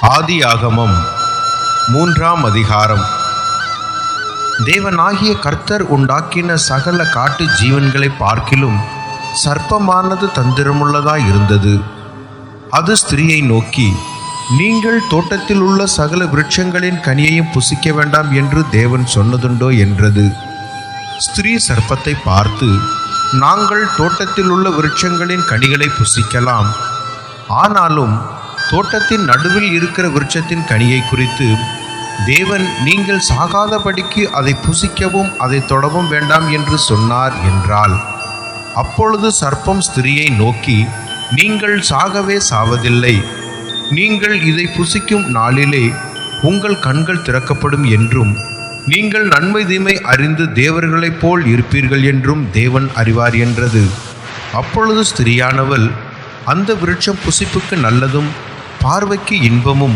ஆதியாகமம் 3ஆம் அதிகாரம். தேவனாகிய கர்த்தர் உண்டாக்கின சகல காட்டு ஜீவன்களை பார்க்கிலும் சர்ப்பமானது தந்திரமுள்ளதாய் இருந்தது. அது ஸ்திரியை நோக்கி, நீங்கள் தோட்டத்தில் உள்ள சகல விருட்சங்களின் கனியையும் புசிக்க வேண்டாம் என்று தேவன் சொன்னதுண்டோ என்றது. ஸ்திரீ சர்ப்பத்தை பார்த்து, நாங்கள் தோட்டத்தில் உள்ள விருட்சங்களின் கனிகளை புசிக்கலாம், ஆனாலும் தோட்டத்தின் நடுவில் இருக்கிற விருட்சத்தின் கனியை குறித்து தேவன் நீங்கள் சாகாதபடிக்கு அதை புசிக்கவும் அதை தொடவும் வேண்டாம் என்று சொன்னார் என்றாள். அப்பொழுது சர்ப்பம் ஸ்திரியை நோக்கி, நீங்கள் சாகவே சாவதில்லை, நீங்கள் இதை புசிக்கும் நாளிலே உங்கள் கண்கள் திறக்கப்படும் என்றும் நீங்கள் நன்மை தீமை அறிந்து தேவர்களைப் போல் இருப்பீர்கள் என்றும் தேவன் அறிவார் என்றது. அப்பொழுது ஸ்திரியானவள், அந்த விருட்சம் புசிப்புக்கு நல்லதும் பார்வைக்கு இன்பமும்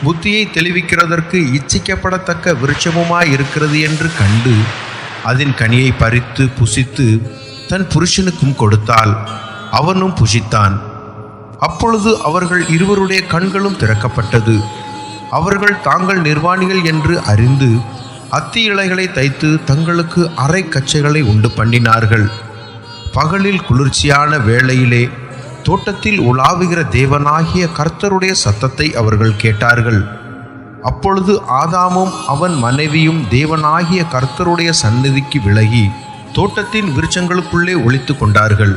புத்தியை தெளிவிக்கிறதற்கு இச்சிக்கப்படத்தக்க விருட்சமுமாய் இருக்கிறது என்று கண்டு அதன் கனியை பறித்து புசித்து தன் புருஷனுக்கும் கொடுத்தாள், அவனும் புசித்தான். அப்பொழுது அவர்கள் இருவருடைய கண்களும் திறக்கப்பட்டது. அவர்கள் தாங்கள் நிர்வாணிகள் என்று அறிந்து அத்தி இலைகளை தைத்து தங்களுக்கு அரை கச்சைகளை உண்டு பண்ணினார்கள். பகலில் குளிர்ச்சியான வேளையிலே தோட்டத்தில் உலாவுகிற தேவனாகிய கர்த்தருடைய சத்தத்தை அவர்கள் கேட்டார்கள். அப்பொழுது ஆதாமும் அவன் மனைவியும் தேவனாகிய கர்த்தருடைய சந்நிதிக்கு விலகி தோட்டத்தின் விருட்சங்களுக்குள்ளே ஒளித்து கொண்டார்கள்.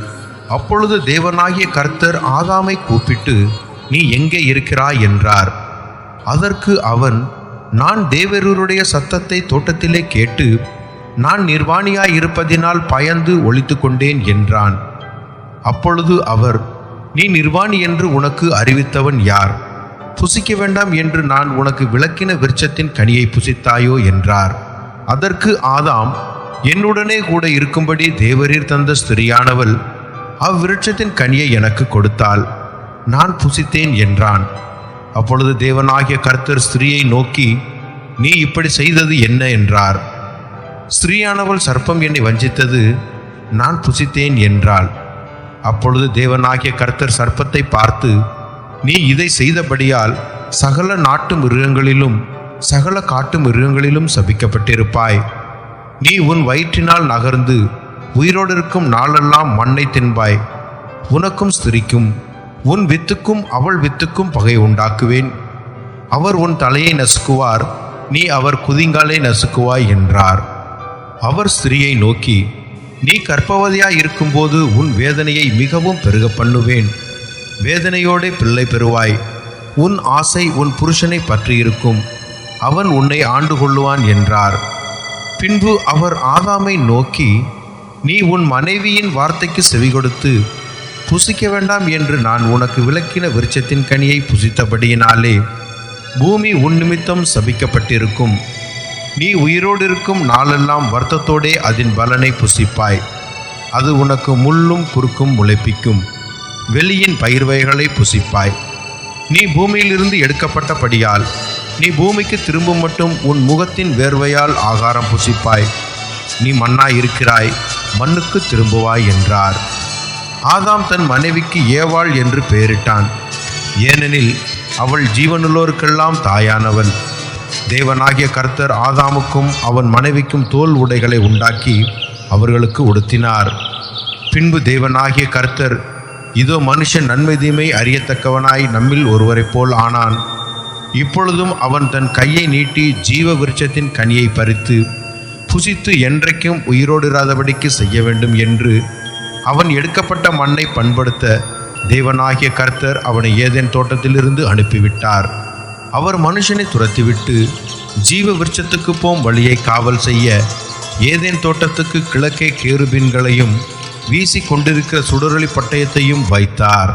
அப்பொழுது தேவனாகிய கர்த்தர் ஆதாமை கூப்பிட்டு, நீ எங்கே இருக்கிறாய் என்றார். அதற்கு அவன், நான் தேவரூருடைய சத்தத்தை தோட்டத்திலே கேட்டு நான் நிர்வாணியாய் இருப்பதினால் பயந்து ஒளித்து கொண்டேன் என்றான். அப்பொழுது அவர், நீ நிர்வாணி என்று உனக்கு அறிவித்தவன் யார்? புசிக்க வேண்டாம் என்று நான் உனக்கு விளக்கின விருட்சத்தின் கனியை புசித்தாயோ என்றார். அதற்கு ஆதாம், என்னுடனே கூட இருக்கும்படி தேவரீர் தந்த ஸ்திரியானவள் அவ்விருட்சத்தின் கனியை எனக்கு கொடுத்தாள், நான் புசித்தேன் என்றான். அப்பொழுது தேவனாகிய கர்த்தர் ஸ்திரியை நோக்கி, நீ இப்படி செய்தது என்ன என்றார். ஸ்திரியானவள், சர்ப்பம் என்னை வஞ்சித்தது, நான் புசித்தேன் என்றாள். அப்பொழுது தேவனாகிய கர்த்தர் சர்ப்பத்தை பார்த்து, நீ இதை செய்தபடியால் சகல நாட்டு மிருகங்களிலும் சகல காட்டு மிருகங்களிலும் சபிக்கப்பட்டிருப்பாய். நீ உன் வயிற்றினால் நகர்ந்து உயிரோடு இருக்கும் நாளெல்லாம் மண்ணை தின்பாய். உனக்கும் ஸ்திரிக்கும் உன் வித்துக்கும் அவள் வித்துக்கும் பகை உண்டாக்குவேன். அவர் உன் தலையை நசுக்குவார், நீ அவர் குதிங்காலை நசுக்குவாய் என்றார். அவர் ஸ்திரியை நோக்கி, நீ கர்ப்பவதியாய் இருக்கும்போது உன் வேதனையை மிகவும் பெருக பண்ணுவேன், வேதனையோடே பிள்ளை பெறுவாய். உன் ஆசை உன் புருஷனை பற்றியிருக்கும், அவன் உன்னை ஆண்டு கொள்ளுவான் என்றார். பின்பு அவர் ஆதாமை நோக்கி, நீ உன் மனைவியின் வார்த்தைக்கு செவி கொடுத்து புசிக்க வேண்டாம் என்று நான் உனக்கு விளக்கின விருட்சத்தின் கனியை புசித்தபடியினாலே பூமி உன் நிமித்தம் சபிக்கப்பட்டிருக்கும். நீ உயிரோடு இருக்கும் நாளெல்லாம் வருத்தத்தோடே அதன் பலனை புசிப்பாய். அது உனக்கு முள்ளும் குறுக்கும் முளைப்பிக்கும், வெளியின் பயிர் வகைகளை புசிப்பாய். நீ பூமியிலிருந்து எடுக்கப்பட்டபடியால் நீ பூமிக்கு திரும்பும் மட்டும் உன் முகத்தின் வேர்வையால் ஆகாரம் புசிப்பாய். நீ மண்ணாய் இருக்கிறாய், மண்ணுக்கு திரும்புவாய் என்றார். ஆதாம் தன் மனைவிக்கு ஏவாள் என்று பெயரிட்டான், ஏனெனில் அவள் ஜீவனுள்ளோருக்கெல்லாம் தாயானவள். தேவனாகிய கர்த்தர் ஆதாமுக்கும் அவன் மனைவிக்கும் தோல் உடைகளை உண்டாக்கி அவர்களுக்கு உடுத்தினார். பின்பு தேவனாகிய கர்த்தர், இதோ மனுஷன் நன்மை தீமை அறியத்தக்கவனாய் நம்மில் ஒருவரைப் போல் ஆனான். இப்பொழுதும் அவன் தன் கையை நீட்டி ஜீவ விருட்சத்தின் கனியை பறித்து புசித்து என்றைக்கும் உயிரோடிராதபடிக்கு செய்ய வேண்டும் என்று அவன் எடுக்கப்பட்ட மண்ணை பண்படுத்த தேவனாகிய கர்த்தர் அவனை ஏதேன் தோட்டத்திலிருந்து அனுப்பிவிட்டார். அவர் மனுஷனை துரத்திவிட்டு ஜீவ விருட்சத்துக்கு போம் வழியை காவல் செய்ய ஏதேன் தோட்டத்துக்கு கிழக்கே கேருபீன்களையும் வீசி கொண்டிருக்கிற சுடரொளி பட்டயத்தையும் வைத்தார்.